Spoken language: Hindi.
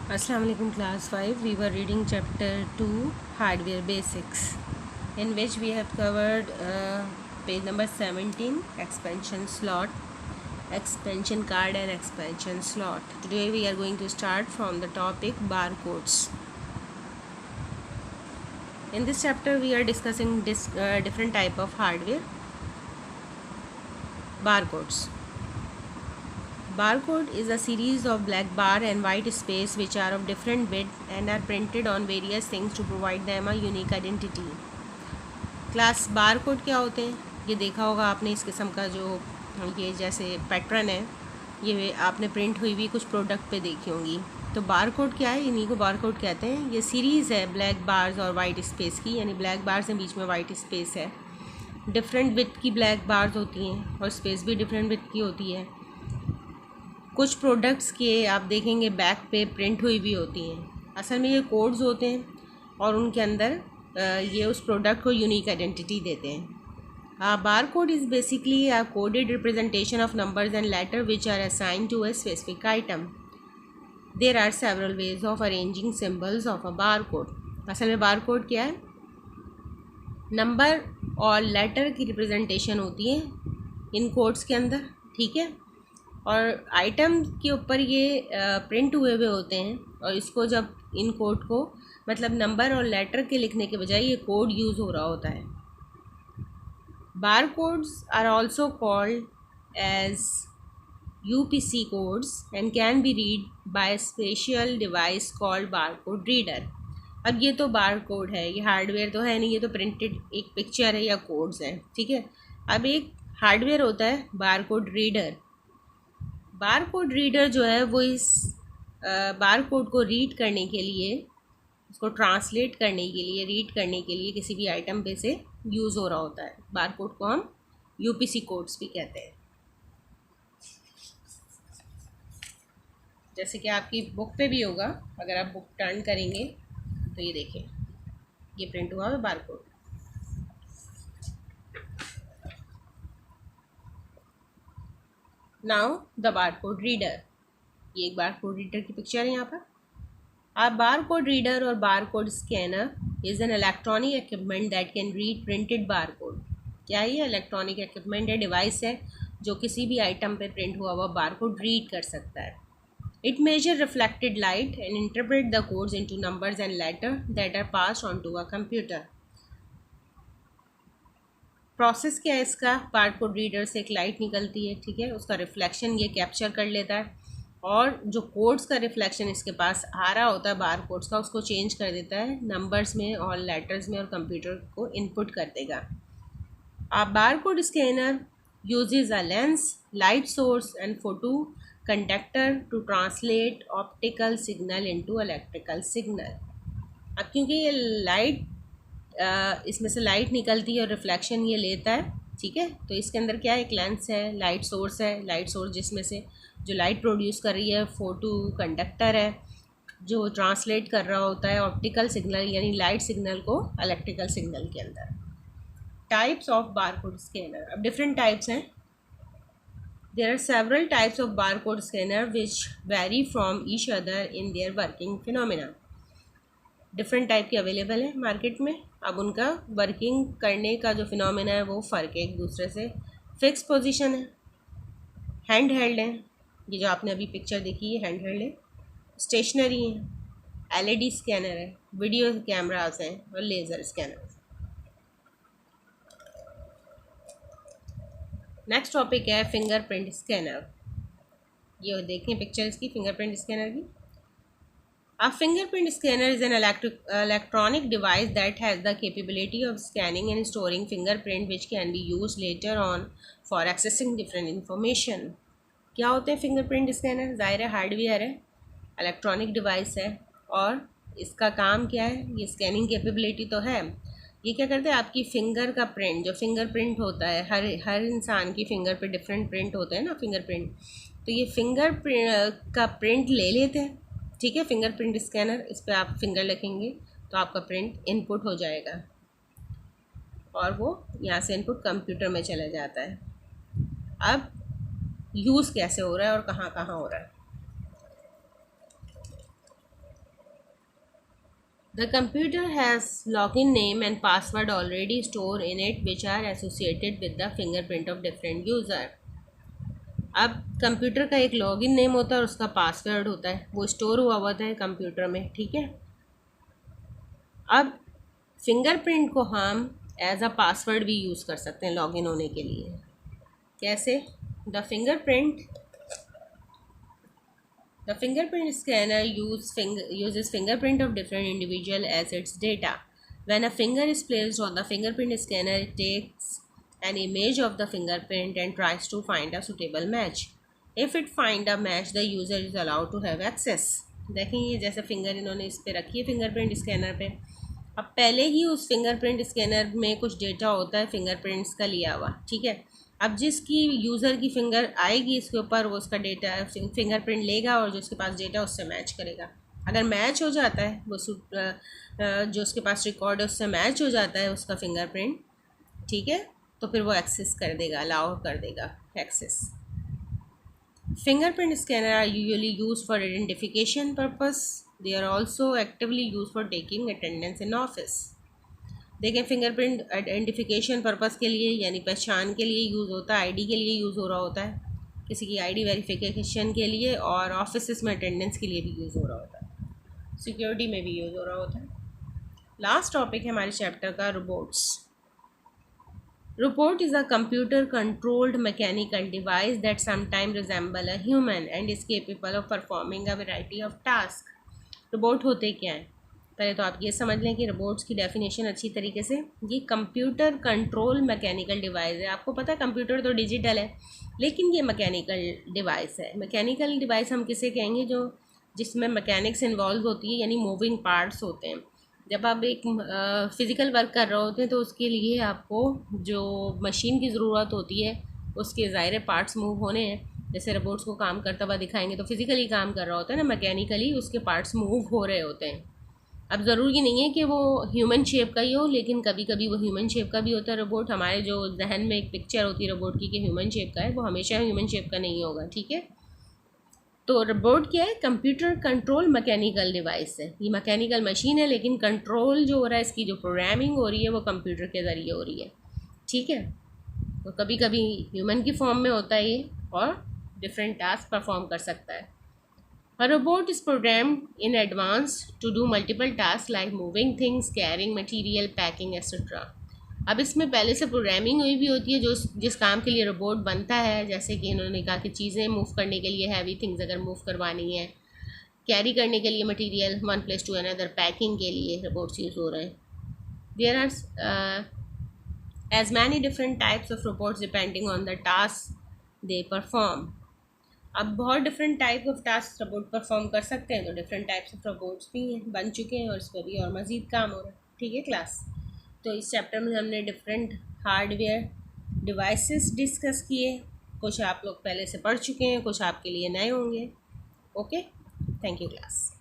Assalamu alaikum class 5. We were reading chapter 2 hardware basics, in which we have covered page number 17 expansion slot, expansion card and expansion slot. Today we are going to start from the topic barcodes. In this chapter we are discussing different type of hardware. Barcodes. Barcode is a series of black bar and white space which are of different width and are printed on various things to provide them a unique identity. Class bar code क्या होते हैं ये देखा होगा आपने. इस किस्म का जो ये जैसे पैटर्न है ये आपने प्रिंट हुई हुई कुछ प्रोडक्ट पे देखी होंगी. तो बार कोड क्या है, इन्हीं को बार कोड कहते हैं. ये सीरीज़ है ब्लैक बार्स और वाइट स्पेस की, यानी ब्लैक बार्स हैं बीच में वाइट स्पेस है. डिफरेंट विथ की ब्लैक बार्स होती हैं और स्पेस भी डिफरेंट विथ की होती है. कुछ प्रोडक्ट्स के आप देखेंगे बैक पे प्रिंट हुई भी होती हैं. असल में ये कोड्स होते हैं और उनके अंदर ये उस प्रोडक्ट को यूनिक आइडेंटिटी देते हैं. Bar code is basically a coded representation of numbers and letter which are assign to a specific item. There are several ways of arranging symbols of a bar code. असल में बार कोड क्या है, नंबर और लेटर की रिप्रेजेंटेशन होती है इन कोड्स के अंदर, ठीक है. और आइटम के ऊपर ये प्रिंट हुए हुए होते हैं और इसको जब इन कोड को मतलब नंबर और लेटर के लिखने के बजाय ये कोड यूज़ हो रहा होता है. Bar codes are also called as UPC codes and can be read by special device called bar code reader. अब ये तो बार कोड है, ये हार्डवेयर तो है नहीं, ये तो प्रिंटेड एक पिक्चर है या कोड्स हैं, ठीक है. अब एक हार्डवेयर होता है बार कोड रीडर. बार कोड रीडर जो है वो इस बार कोड को रीड करने के लिए, उसको ट्रांसलेट करने के लिए, रीड करने के लिए किसी भी आइटम पे से यूज़ हो रहा होता है. बार कोड को हम UPC कोड्स भी कहते हैं. जैसे कि आपकी बुक पे भी होगा, अगर आप बुक टर्न करेंगे तो ये देखें, ये प्रिंट हुआ है bar code. Now the bar code reader. ये एक बार कोड रीडर की पिक्चर है यहाँ पर. A barcode reader or barcode scanner is an electronic equipment that can read printed barcode. क्या ये इलेक्ट्रॉनिक इक्विपमेंट है, डिवाइस है जो किसी भी आइटम पे प्रिंट हुआ हुआ बारकोड रीड कर सकता है. It measure reflected light and interpret the codes into numbers and letters that are passed on to a computer. Process क्या है इसका, बारकोड रीडर से एक लाइट निकलती है, ठीक है, उसका रिफ्लेक्शन ये कैप्चर कर लेता है और जो कोड्स का रिफ्लेक्शन इसके पास आ रहा होता है बार कोड्स का, उसको चेंज कर देता है नंबर्स में और लेटर्स में और कंप्यूटर को इनपुट कर देगा. A bar code scanner uses a lens, light source and photo conductor to translate optical signal into electrical signal. अब क्योंकि ये लाइट इसमें से लाइट निकलती है और रिफ्लेक्शन ये लेता है, ठीक है, तो इसके अंदर क्या है, एक लेंस है, लाइट सोर्स है, लाइट सोर्स जिसमें से जो लाइट प्रोड्यूस कर रही है, फोटो कंडक्टर है जो ट्रांसलेट कर रहा होता है ऑप्टिकल सिग्नल यानी लाइट सिग्नल को इलेक्ट्रिकल सिग्नल के अंदर. Types of barcode scanner. अब डिफरेंट टाइप्स हैं. There are several types of barcode scanner which vary from each other in their working phenomena. Different type के अवेलेबल है मार्केट में. अब उनका वर्किंग करने का जो फिनोमिना है वो फ़र्क है एक दूसरे से. फिक्स पोजीशन है, हैंड हेल्ड है, ये जो आपने अभी पिक्चर देखी है हैंड हेल्ड है. स्टेशनरी है, LED स्कैनर है, वीडियो कैमरास हैं और लेज़र स्कैनर. नेक्स्ट टॉपिक है फिंगरप्रिंट स्कैनर. ये देखें पिक्चर इसकी फिंगरप्रिंट स्कैनर की. A fingerprint scanner is an electronic device that has the capability of scanning and storing fingerprint which can be used later on for accessing different information. क्या होते हैं फिंगरप्रिंट स्कैनर? ज़ाहिर है हार्डवेयर है, इलेक्ट्रॉनिक डिवाइस है और इसका काम क्या है, ये स्कैनिंग कैपेबिलिटी तो है. ये क्या करते हैं, आपकी फिंगर का प्रिंट, जो फिंगरप्रिंट होता है, हर इंसान की फिंगर पे डिफरेंट प्रिंट होते हैं ना फिंगरप्रिंट, तो ये फिंगर का प्रिंट ले लेते हैं, ठीक है. फिंगरप्रिंट स्कैनर, इस पर आप फिंगर रखेंगे तो आपका प्रिंट इनपुट हो जाएगा और वो यहाँ से इनपुट कंप्यूटर में चला जाता है. अब यूज़ कैसे हो रहा है और कहाँ कहाँ हो रहा है. The computer has login name and password already stored in it which are associated with the fingerprint of different user. अब कंप्यूटर का एक लॉगिन नेम होता है और उसका पासवर्ड होता है, वो स्टोर हुआ होता है कंप्यूटर में, ठीक है। अब फिंगरप्रिंट को हम एज अ पासवर्ड भी यूज़ कर सकते हैं लॉगिन होने के लिए। कैसे? The fingerprint scanner uses fingerprint of different individual as its data. When a finger is placed on the fingerprint scanner, it takes an image of the fingerprint and tries to find a suitable match. If it find a match, the user is allowed to have access. देखें ये जैसे फिंगर इन्होंने इस पे रखी है फिंगरप्रिंट स्कैनर पे। अब पहले ही उस फिंगरप्रिंट स्कैनर में कुछ डेटा होता है फिंगरप्रिंट्स का लिया हुआ, ठीक है। अब जिसकी यूज़र की फिंगर आएगी इसके ऊपर, वो उसका डेटा फिंगरप्रिंट लेगा और जो उसके पास डेटा उससे मैच करेगा। अगर मैच हो जाता है वो जो उसके पास रिकॉर्ड है उससे मैच हो जाता है उसका फिंगरप्रिंट, ठीक है, तो फिर वो एक्सेस कर देगा, अलाउ कर देगा access. Fingerprint scanner are usually used for identification purpose. They are also actively used for taking attendance in office. देखें फिंगरप्रिंट आइडेंटिफिकेशन पर्पस के लिए यानी पहचान के लिए यूज़ होता है, आईडी के लिए यूज़ हो रहा होता है, किसी की आईडी वेरिफिकेशन के लिए, और ऑफिस में अटेंडेंस के लिए भी यूज़ हो रहा होता है, सिक्योरिटी में भी यूज़ हो रहा होता है। लास्ट टॉपिक है हमारे चैप्टर का robots. Robot is a computer-controlled mechanical device that sometimes resembles a human and is capable of performing a variety of tasks. Robot होते क्या हैं? पहले तो आप ये समझ लें कि रोबोट्स की डेफिनेशन अच्छी तरीके से, ये कंप्यूटर कंट्रोल मैकेनिकल डिवाइस है। आपको पता है कंप्यूटर तो डिजिटल है, लेकिन ये मैकेनिकल डिवाइस है। मैकेनिकल डिवाइस हम किसे कहेंगे? जो जिसमें मैकेनिक्स इन्वॉल्व होती है, यानी मूविंग पार्ट्स होते हैं। जब आप एक फ़िज़िकल वर्क कर रहे होते हैं तो उसके लिए आपको जो मशीन की ज़रूरत होती है उसके ज़ाहिर पार्ट्स मूव होने हैं। जैसे रोबोट्स को काम करता हुआ दिखाएंगे तो फिज़िकली काम कर रहा होता है ना, मैकेनिकली उसके पार्ट्स मूव हो रहे होते हैं। अब ज़रूरी नहीं है कि वो ह्यूमन शेप का ही हो, लेकिन कभी कभी वो ह्यूमन शेप का भी होता है रोबोट। हमारे जो जहन में एक पिक्चर होती है रोबोट की कि ह्यूमन शेप का है, वो हमेशा ह्यूमन शेप का नहीं होगा, ठीक है। तो रोबोट क्या है? कंप्यूटर कंट्रोल मैकेनिकल डिवाइस है। ये मैकेनिकल मशीन है, लेकिन कंट्रोल जो हो रहा है, इसकी जो प्रोग्रामिंग हो रही है वो कंप्यूटर के ज़रिए हो रही है, ठीक है। तो कभी कभी ह्यूमन की फॉर्म में होता है ये, और डिफरेंट टास्क परफॉर्म कर सकता है। A robot is programmed in advance to do multiple tasks like moving things, carrying material, packing, etc. अब इसमें पहले से प्रोग्रामिंग हुई भी होती है जो जिस काम के लिए रोबोट बनता है। जैसे कि इन्होंने कहा कि चीज़ें मूव करने के लिए, हैवी थिंग्स अगर मूव करवानी है, कैरी करने के लिए material one place to another, packing के लिए रोबोट्स यूज़ हो रहे हैं। There are as many different types of robots depending on the task they perform. अब बहुत different type of task robot perform कर सकते हैं, तो डिफरेंट टाइप्स ऑफ रोबोट्स भी बन चुके हैं और इस पर भी और मज़ीद काम हो रहा है, ठीक है क्लास। तो इस चैप्टर में हमने डिफरेंट हार्डवेयर डिवाइसेस डिस्कस किए। कुछ आप लोग पहले से पढ़ चुके हैं, कुछ आपके लिए नए होंगे। Okay, thank you class.